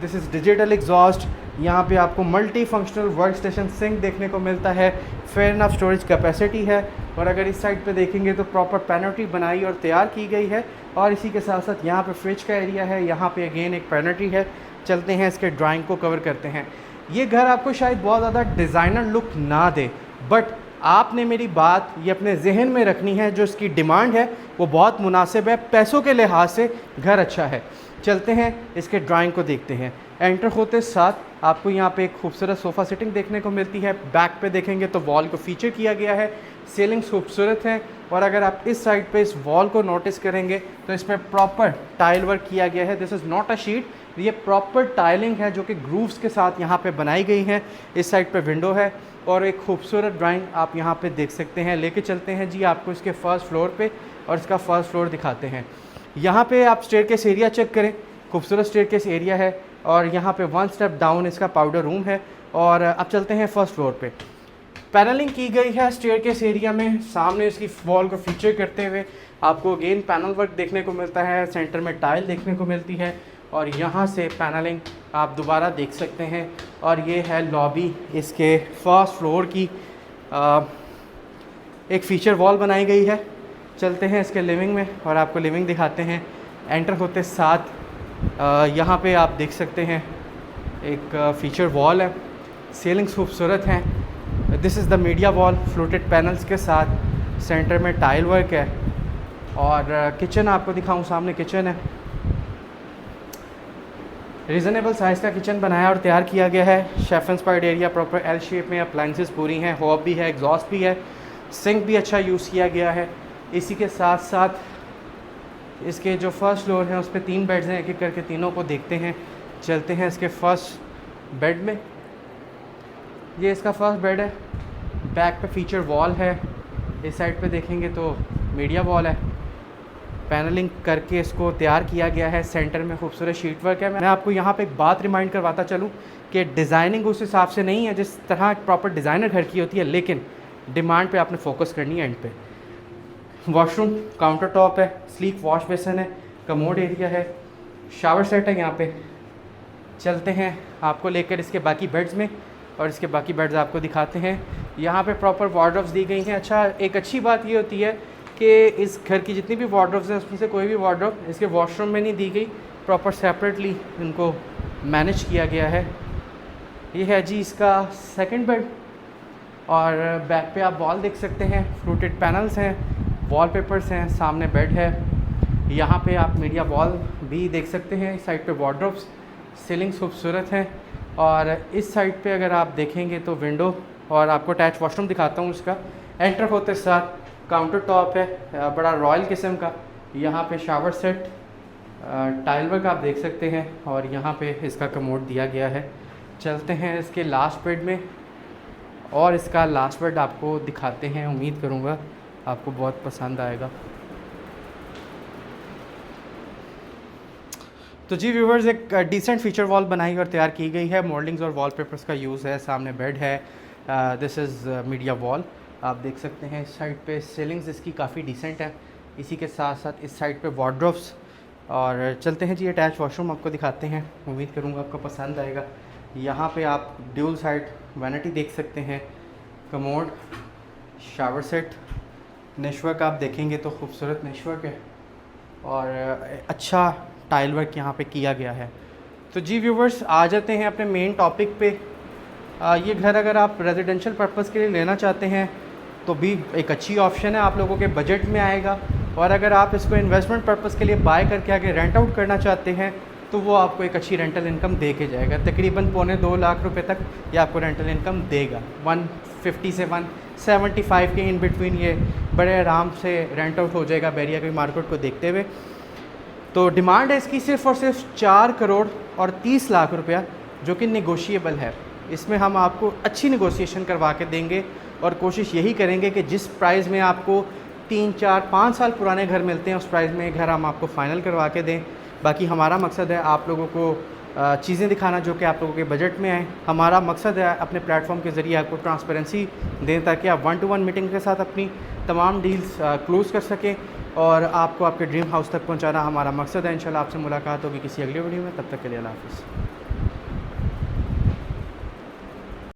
This is digital exhaust. यहाँ पे आपको multi functional work station sink देखने को मिलता है, फेयर इनफ स्टोरेज कैपेसिटी है। और अगर इस साइड पे देखेंगे तो प्रॉपर पेनल्टी बनाई और तैयार की गई है। और इसी के साथ साथ यहाँ पे फ्रिज का एरिया है, यहाँ पे अगेन एक पेनल्टी है। चलते हैं इसके ड्राइंग को कवर करते हैं। ये घर आपको शायद बहुत ज़्यादा डिज़ाइनर लुक ना दे, बट आपने मेरी बात ये अपने जहन में रखनी है, जो इसकी डिमांड है वो बहुत मुनासिब है, पैसों के लिहाज से घर अच्छा है। चलते हैं इसके ड्राइंग को देखते हैं। एंटर होते साथ आपको यहाँ पे एक खूबसूरत सोफ़ा सिटिंग देखने को मिलती है। बैक पे देखेंगे तो वॉल को फीचर किया गया है, सीलिंग्स खूबसूरत हैं। और अगर आप इस साइड पे इस वॉल को नोटिस करेंगे तो इसमें प्रॉपर टाइल वर्क किया गया है। This is not a sheet, ये प्रॉपर टाइलिंग है जो कि ग्रूव्स के साथ यहाँ पे बनाई गई हैं। इस साइड पे विंडो है और एक खूबसूरत ड्राइंग आप यहाँ पे देख सकते हैं। लेके चलते हैं जी आपको इसके फर्स्ट फ्लोर पे और इसका फर्स्ट फ्लोर दिखाते हैं। यहाँ पे आप स्टेयरकेस एरिया चेक करें, खूबसूरत स्टेयरकेस एरिया है। और यहाँ पे 1 स्टेप डाउन इसका पाउडर रूम है। और अब चलते हैं फर्स्ट फ्लोर पे। पैनलिंग की गई है स्टेयरकेस एरिया में, सामने इसकी वॉल को फीचर करते हुए आपको अगेन पैनल वर्क देखने को मिलता है। सेंटर में टाइल देखने को मिलती है और यहाँ से पैनलिंग आप दोबारा देख सकते हैं। और ये है लॉबी, इसके फर्स्ट फ्लोर की एक फ़ीचर वॉल बनाई गई है। चलते हैं इसके लिविंग में और आपको लिविंग दिखाते हैं। एंटर होते साथ यहाँ पे आप देख सकते हैं एक फ़ीचर वॉल है, सीलिंग्स खूबसूरत हैं। This is the media wall floated panels के साथ, सेंटर में टाइल वर्क है। और किचन आपको दिखाऊं, सामने किचन है, रीज़नेबल साइज़ का किचन बनाया और तैयार किया गया है। Chef inspired area proper L shape में, अप्लाइंसेस पूरी हैं, हॉब भी है, एग्जॉस्ट भी है, सिंक भी अच्छा यूज़ किया गया है। इसी के साथ साथ इसके जो फर्स्ट फ्लोर है उस पर 3 बेड्स हैं, एक एक करके तीनों को देखते हैं। चलते हैं इसके फर्स्ट बेड में। ये इसका फर्स्ट बेड है, बैक पे फीचर वॉल है। इस साइड पे देखेंगे तो मीडिया वॉल है, पैनलिंग करके इसको तैयार किया गया है। सेंटर में खूबसूरत शीट वर्क है। मैं आपको यहाँ पे एक बात रिमाइंड करवाता चलूँ कि डिज़ाइनिंग उस हिसाब से नहीं है जिस तरह प्रॉपर डिज़ाइनर घर की होती है, लेकिन डिमांड पे आपने फोकस करनी है एंड पे। वॉशरूम काउंटर टॉप है, स्लीक वॉश बेसिन है, कमोड एरिया है, शावर सेट है यहाँ पे। चलते हैं आपको लेकर इसके बाकी बेड्स में और इसके बाकी बेड्स आपको दिखाते हैं। यहाँ पे प्रॉपर वार्डरोब्स दी गई हैं। अच्छा, एक अच्छी बात ये होती है कि इस घर की जितनी भी वार्डरोब्स हैं उसमें से कोई भी वार्डरोब इसके वॉशरूम में नहीं दी गई, प्रॉपर सेपरेटली इनको मैनेज किया गया है। ये है जी इसका सेकंड बेड। और बैक पे आप वॉल देख सकते हैं, फ्लूटेड पैनल्स हैं, वॉलपेपर्स हैं, सामने बेड है। यहाँ पे आप मीडिया वॉल भी देख सकते हैं। इस साइड पे वार्डरोब्स, सीलिंग्स खूबसूरत हैं। और इस साइड पे अगर आप देखेंगे तो विंडो, और आपको अटैच वॉशरूम दिखाता हूँ इसका। एंटर होते साथ काउंटर टॉप है, बड़ा रॉयल किस्म का। यहाँ पे शावर सेट, टाइल वर्क आप देख सकते हैं और यहाँ पे इसका कमोड दिया गया है। चलते हैं इसके लास्ट बेड में और इसका लास्ट बेड आपको दिखाते हैं। उम्मीद करूँगा आपको बहुत पसंद आएगा। तो जी व्यूवर्स, एक डिसेंट फीचर वॉल बनाई और तैयार की गई है। मॉडलिंग्स और वॉलपेपर्स का यूज़ है। सामने बेड है, दिस इज़ मीडिया वॉल आप देख सकते हैं। इस साइड पे सीलिंग्स इसकी काफ़ी डिसेंट है। इसी के साथ साथ इस साइड पे वार्डरोब्स। और चलते हैं जी अटैच वॉशरूम आपको दिखाते हैं। उम्मीद करूँगा आपको पसंद आएगा। यहाँ पे आप ड्यूल साइड वैनिटी देख सकते हैं, कमोड, शावर सेट, नेशवर्क आप देखेंगे तो खूबसूरत नेशवर्क है और अच्छा टाइल वर्क यहाँ पे किया गया है। तो जी व्यूवर्स, आ जाते हैं अपने मेन टॉपिक पे। ये घर अगर आप रेजिडेंशियल पर्पज़ के लिए लेना चाहते हैं तो भी एक अच्छी ऑप्शन है, आप लोगों के बजट में आएगा। और अगर आप इसको इन्वेस्टमेंट पर्पज़ के लिए बाय करके आगे रेंट आउट करना चाहते हैं तो वो आपको एक अच्छी रेंटल इनकम दे के जाएगा। तकरीबन 1.25 लाख रुपए तक ये आपको रेंटल इनकम देगा। 150 से 175 के इन बिटवीन ये बड़े आराम से रेंट आउट हो जाएगा बैरिया की मार्केट को देखते हुए। तो डिमांड है इसकी सिर्फ़ और सिर्फ 4 करोड़ और 30 लाख रुपया, जो कि नेगोशिएबल है। इसमें हम आपको अच्छी नेगोशिएशन करवा के देंगे और कोशिश यही करेंगे कि जिस प्राइस में आपको 3, 4, 5 साल पुराने घर मिलते हैं उस प्राइस में घर हम आपको फ़ाइनल करवा के दें। बाकी हमारा मकसद है आप लोगों को चीज़ें दिखाना जो कि आप लोगों के बजट में आए। हमारा मकसद है अपने प्लेटफॉर्म के ज़रिए आपको ट्रांसपेरेंसी दें ताकि आप 1-to-1 मीटिंग के साथ अपनी तमाम डील्स क्लोज़ कर सकें और आपको आपके ड्रीम हाउस तक पहुंचाना हमारा मकसद है। इंशाल्लाह आपसे मुलाकात होगी किसी अगली वीडियो में। तब तक के लिए अल्लाह हाफ़िज़।